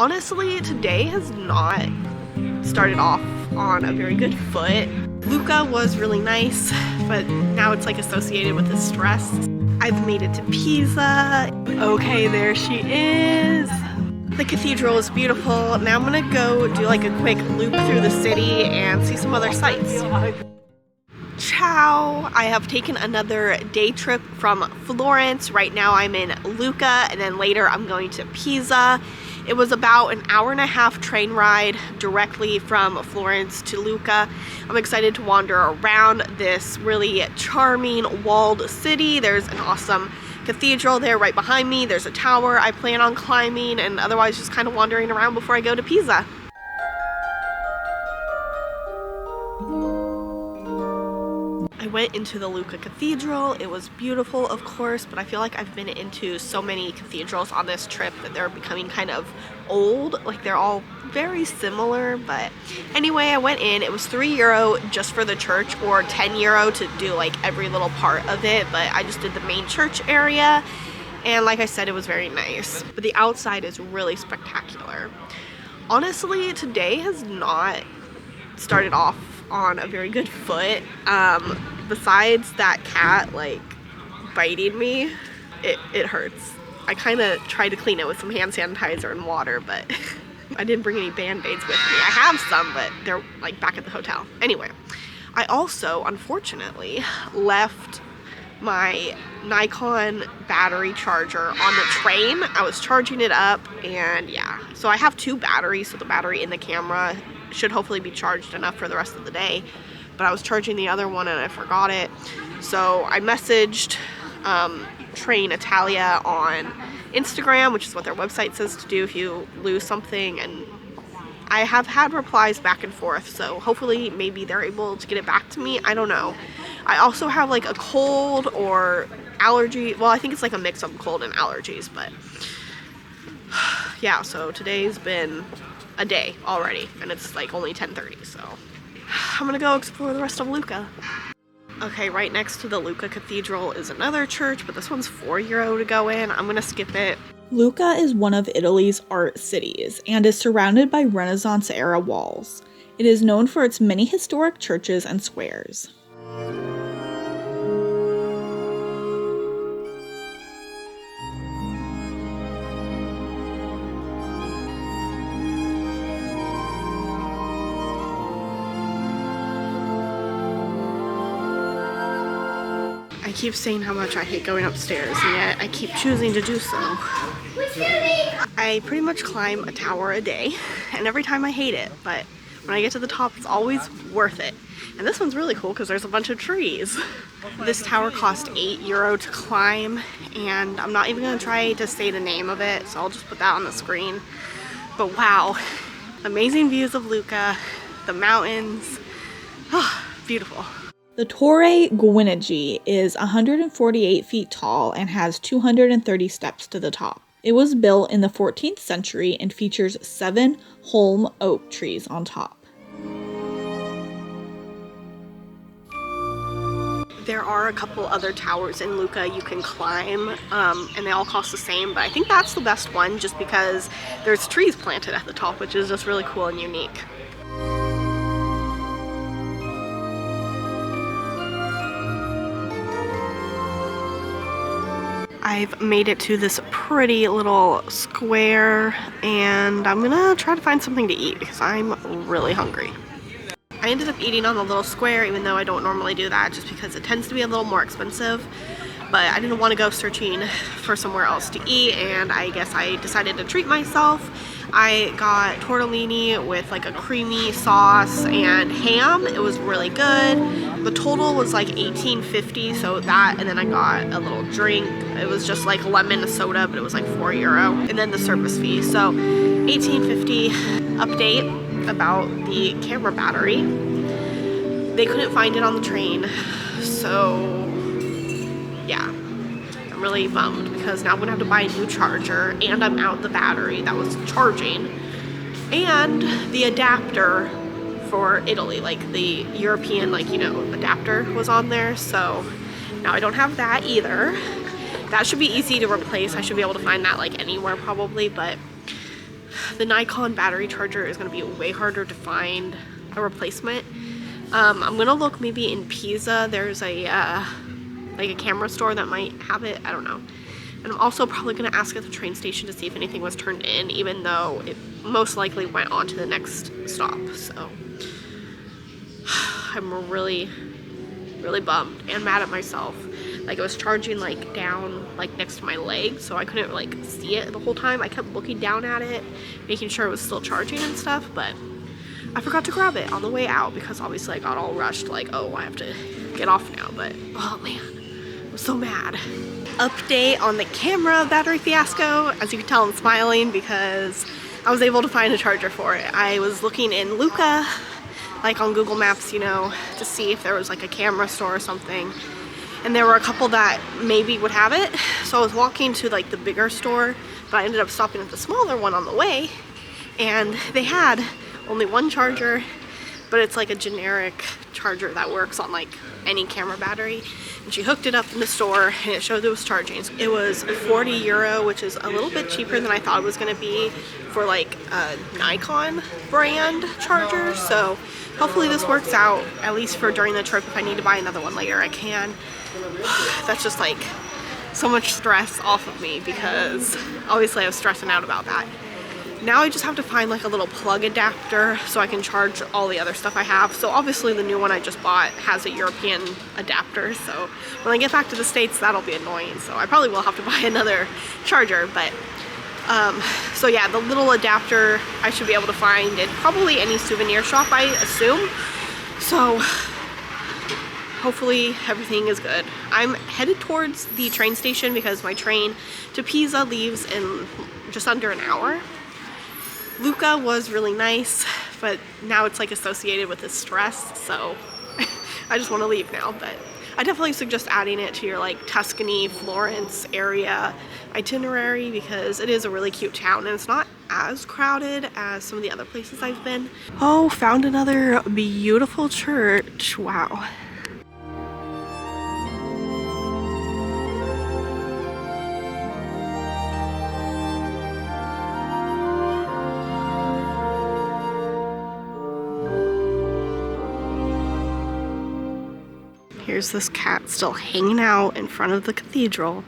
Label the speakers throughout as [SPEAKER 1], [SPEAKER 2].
[SPEAKER 1] Honestly, today has not started off on a very good foot. Lucca was really nice, but now it's like associated with the stress. I've made it to Pisa. Okay, there she is. The cathedral is beautiful. Now I'm gonna go do like a quick loop through the city and see some other sights. Ciao! I have taken another day trip from Florence. Right now I'm in Lucca, and then later I'm going to Pisa. It was about an hour-and-a-half train ride directly from Florence to Lucca. I'm excited to wander around this really charming walled city. There's an awesome cathedral there right behind me. There's a tower I plan on climbing, and otherwise just kind of wandering around before I go to Pisa. I went into the Lucca Cathedral. It was beautiful, of course, but I feel like I've been into so many cathedrals on this trip that they're becoming kind of old. Like, they're all very similar, but anyway, I went in. It was €3 just for the church, or €10 to do like every little part of it, but I just did the main church area, and like I said, it was very nice. But the outside is really spectacular. Honestly, today has not started off on a very good foot. Besides that cat like biting me, it hurts. I kind of tried to clean it with some hand sanitizer and water, but I didn't bring any band-aids with me. I have some, but they're like back at the hotel. Anyway, I also unfortunately left my Nikon battery charger on the train. I was charging it up, and yeah, so I have two batteries, so the battery in the camera should hopefully be charged enough for the rest of the day, but I was charging the other one and I forgot it. So I messaged Train Italia on Instagram, which is what their website says to do if you lose something, and I have had replies back and forth, so hopefully maybe they're able to get it back to me. I don't know. I also have like a cold or allergy. Well, I think it's like a mix of cold and allergies, but yeah, so today's been a day already, and it's like only 10:30, so I'm gonna go explore the rest of Lucca. Okay, right next to the Lucca Cathedral is another church, but this one's €4 to go in. I'm gonna skip it.
[SPEAKER 2] Lucca is one of Italy's art cities and is surrounded by Renaissance-era walls. It is known for its many historic churches and squares.
[SPEAKER 1] I keep saying how much I hate going upstairs, and yet I keep choosing to do so. I pretty much climb a tower a day, and every time I hate it, but when I get to the top, it's always worth it. And this one's really cool because there's a bunch of trees. This tower cost €8 to climb, and I'm not even going to try to say the name of it, so I'll just put that on the screen. But wow, amazing views of Lucca, the mountains, oh, beautiful.
[SPEAKER 2] The Torre Guinigi is 148 feet tall and has 230 steps to the top. It was built in the 14th century and features 7 holm oak trees on top.
[SPEAKER 1] There are a couple other towers in Lucca you can climb, and they all cost the same, but I think that's the best one just because there's trees planted at the top, which is just really cool and unique. I've made it to this pretty little square, and I'm gonna try to find something to eat because I'm really hungry. I ended up eating on the little square, even though I don't normally do that, just because it tends to be a little more expensive. But I didn't want to go searching for somewhere else to eat, and I guess I decided to treat myself. I got tortellini with like a creamy sauce and ham. It was really good. The total was like $18.50, so that, and then I got a little drink. It was just like lemon soda, but it was like €4, and then the service fee. So $18.50. Update about the camera battery. They couldn't find it on the train, so yeah, I'm really bummed because now I'm gonna have to buy a new charger, and I'm out the battery that was charging, and the adapter for Italy, like the European, like, you know, adapter was on there, so now I don't have that either. That should be easy to replace. I should be able to find that like anywhere probably, but the Nikon battery charger is going to be way harder to find a replacement. I'm going to look maybe in Pisa. There's a like a camera store that might have it. I don't know. And I'm also probably going to ask at the train station to see if anything was turned in, even though it most likely went on to the next stop. So I'm really bummed and mad at myself. Like, it was charging like down like next to my leg, so I couldn't like see it the whole time. I kept looking down at it, making sure it was still charging and stuff, but I forgot to grab it on the way out because obviously I got all rushed, like, oh, I have to get off now. But oh man, I'm so mad. Update on the camera battery fiasco. As you can tell, I'm smiling because I was able to find a charger for it. I was looking in Lucca, like on Google Maps, you know, to see if there was like a camera store or something. And there were a couple that maybe would have it. So I was walking to like the bigger store, but I ended up stopping at the smaller one on the way. And they had only one charger, but it's like a generic charger that works on like any camera battery. And she hooked it up in the store and it showed it was charging. It was €40, which is a little bit cheaper than I thought it was gonna be for like a Nikon brand charger. So hopefully this works out, at least for during the trip. If I need to buy another one later, I can. That's just like so much stress off of me because obviously I was stressing out about that. Now I just have to find like a little plug adapter so I can charge all the other stuff I have. So obviously the new one I just bought has a European adapter, so when I get back to the States that'll be annoying. So I probably will have to buy another charger, but so yeah, the little adapter I should be able to find in probably any souvenir shop, I assume. So hopefully everything is good. I'm headed towards the train station because my train to Pisa leaves in just under an hour. Lucca was really nice, but now it's like associated with the stress, so I just want to leave now. But I definitely suggest adding it to your like Tuscany, Florence area itinerary because it is a really cute town and it's not as crowded as some of the other places I've been. Oh, found another beautiful church. Wow. Here's this cat still hanging out in front of the cathedral.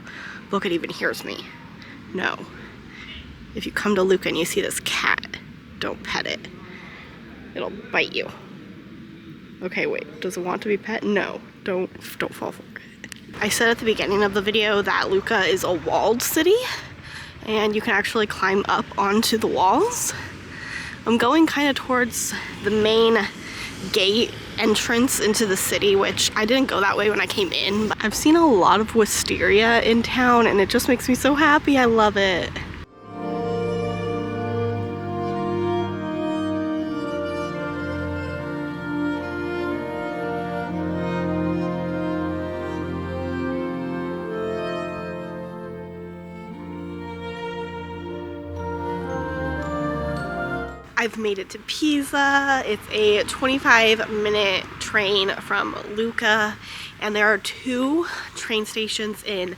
[SPEAKER 1] Look, it even hears me. No. If you come to Lucca and you see this cat, don't pet it. It'll bite you. Okay, wait, does it want to be pet? No, don't fall for it. I said at the beginning of the video that Lucca is a walled city, and you can actually climb up onto the walls. I'm going kind of towards the main gate entrance into the city, which I didn't go that way when I came in, but I've seen a lot of wisteria in town and it just makes me so happy. I love it. I've made it to Pisa. It's a 25-minute train from Lucca, and there are two train stations in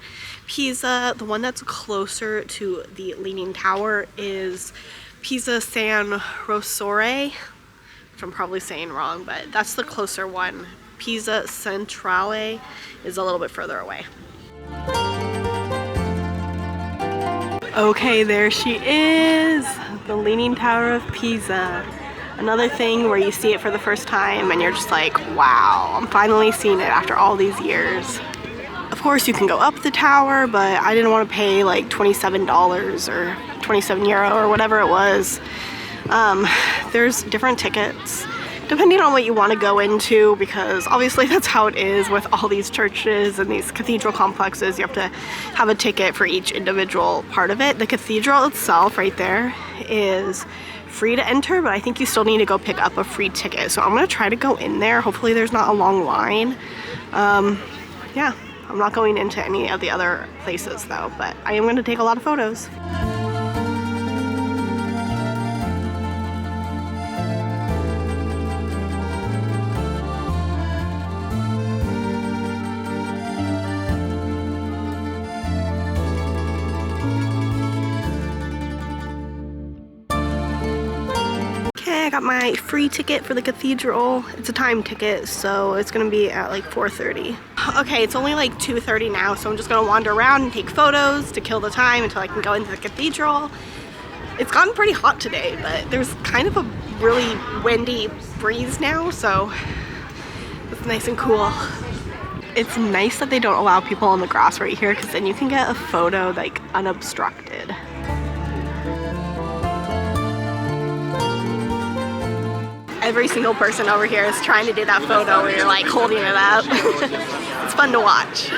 [SPEAKER 1] Pisa. The one that's closer to the Leaning Tower is Pisa San Rossore, which I'm probably saying wrong, but that's the closer one. Pisa Centrale is a little bit further away. Okay, there she is, the Leaning Tower of Pisa. Another thing where you see it for the first time and you're just like, wow, I'm finally seeing it after all these years. Of course you can go up the tower, but I didn't want to pay like $27 or €27 or whatever it was. There's different tickets depending on what you want to go into, because obviously that's how it is with all these churches and these cathedral complexes. You have to have a ticket for each individual part of it. The cathedral itself right there is free to enter, but I think you still need to go pick up a free ticket. So I'm going to try to go in there. Hopefully there's not a long line. Yeah, I'm not going into any of the other places though, but I am going to take a lot of photos. got my free ticket for the cathedral. It's a time ticket, so it's gonna be at like 4:30. Okay, it's only like 2:30 now, so I'm just gonna wander around and take photos to kill the time until I can go into the cathedral. It's gotten pretty hot today, but there's kind of a really windy breeze now, so it's nice and cool. It's nice that they don't allow people on the grass right here, because then you can get a photo like unobstructed. Every single person over here is trying to do that photo where you're like holding it up. It's fun to watch.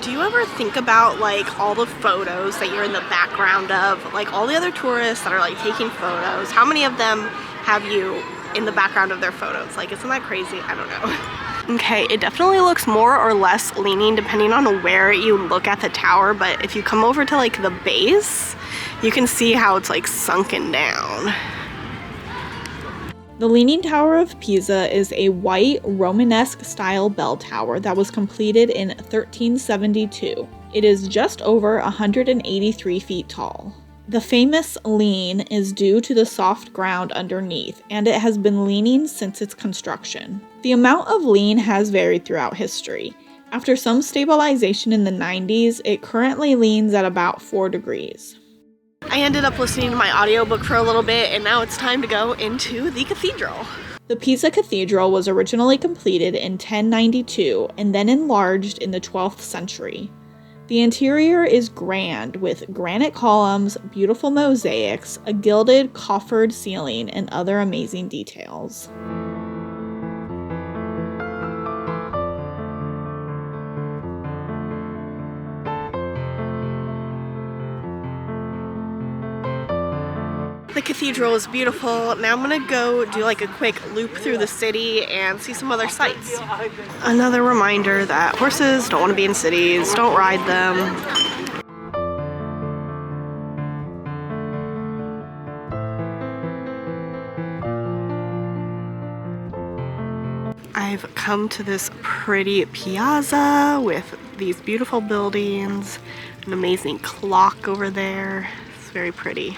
[SPEAKER 1] Do you ever think about like all the photos that you're in the background of, like all the other tourists that are like taking photos? How many of them have you in the background of their photos? Like, isn't that crazy? I don't know. Okay, it definitely looks more or less leaning depending on where you look at the tower, but if you come over to like the base, you can see how it's like sunken down.
[SPEAKER 2] The Leaning Tower of Pisa is a white Romanesque style bell tower that was completed in 1372. It is just over 183 feet tall. The famous lean is due to the soft ground underneath, and it has been leaning since its construction. The amount of lean has varied throughout history. After some stabilization in the 90s, it currently leans at about 4 degrees.
[SPEAKER 1] I ended up listening to my audiobook for a little bit, and now it's time to go into the cathedral.
[SPEAKER 2] The Pisa Cathedral was originally completed in 1092 and then enlarged in the 12th century. The interior is grand with granite columns, beautiful mosaics, a gilded coffered ceiling, and other amazing details.
[SPEAKER 1] The cathedral is beautiful. Now I'm gonna go do like a quick loop through the city and see some other sights. Another reminder that horses don't want to be in cities, don't ride them. I've come to this pretty piazza with these beautiful buildings, an amazing clock over there. It's very pretty.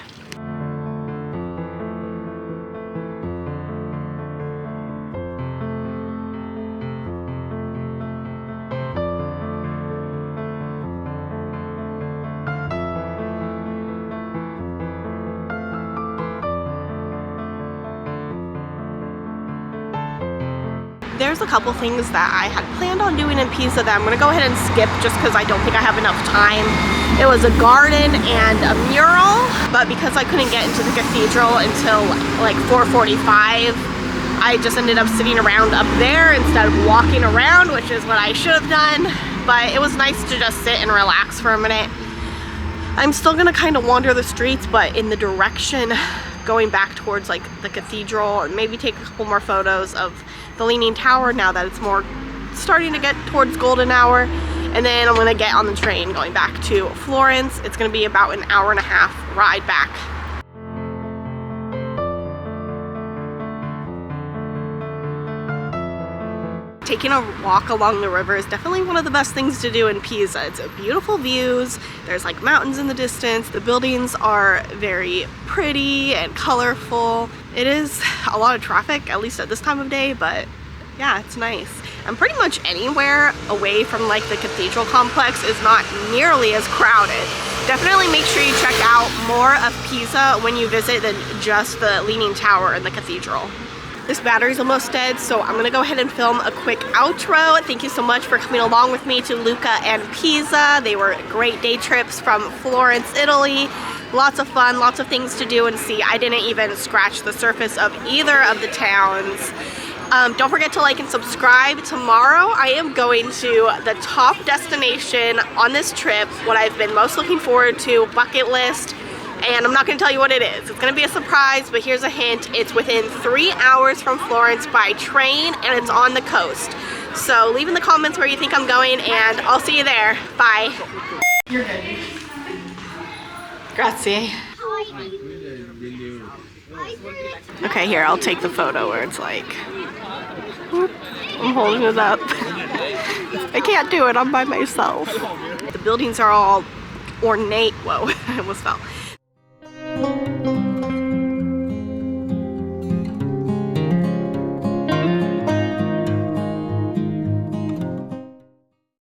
[SPEAKER 1] There's a couple things that I had planned on doing in Pisa that I'm going to go ahead and skip just because I don't think I have enough time. It was a garden and a mural, but because I couldn't get into the cathedral until like 4:45, I just ended up sitting around up there instead of walking around, which is what I should have done. But it was nice to just sit and relax for a minute. I'm still going to kind of wander the streets, but in the direction going back towards like the cathedral, and maybe take a couple more photos of the Leaning Tower now that it's more starting to get towards golden hour. And then I'm gonna get on the train going back to Florence. It's gonna be about an hour and a half ride back. Taking a walk along the river is definitely one of the best things to do in Pisa. It's beautiful views, there's like mountains in the distance, the buildings are very pretty and colorful. It is a lot of traffic, at least at this time of day, but yeah, it's nice. And pretty much anywhere away from like the cathedral complex is not nearly as crowded. Definitely make sure you check out more of Pisa when you visit than just the Leaning Tower and the cathedral. This battery's almost dead, so I'm gonna go ahead and film a quick outro. Thank you so much for coming along with me to Lucca and Pisa. They were great day trips from Florence, Italy. Lots of fun, lots of things to do and see. I didn't even scratch the surface of either of the towns. Don't forget to like and subscribe. Tomorrow I am going to the top destination on this trip, what I've been most looking forward to, bucket list. And I'm not going to tell you what it is. It's going to be a surprise, but here's a hint. It's within 3 hours from Florence by train, and it's on the coast. So leave in the comments where you think I'm going, and I'll see you there. Bye. You're good. Grazie. Okay, here, I'll take the photo where it's like, I'm holding it up. I can't do it. I'm by myself. The buildings are all ornate. Whoa, I almost fell.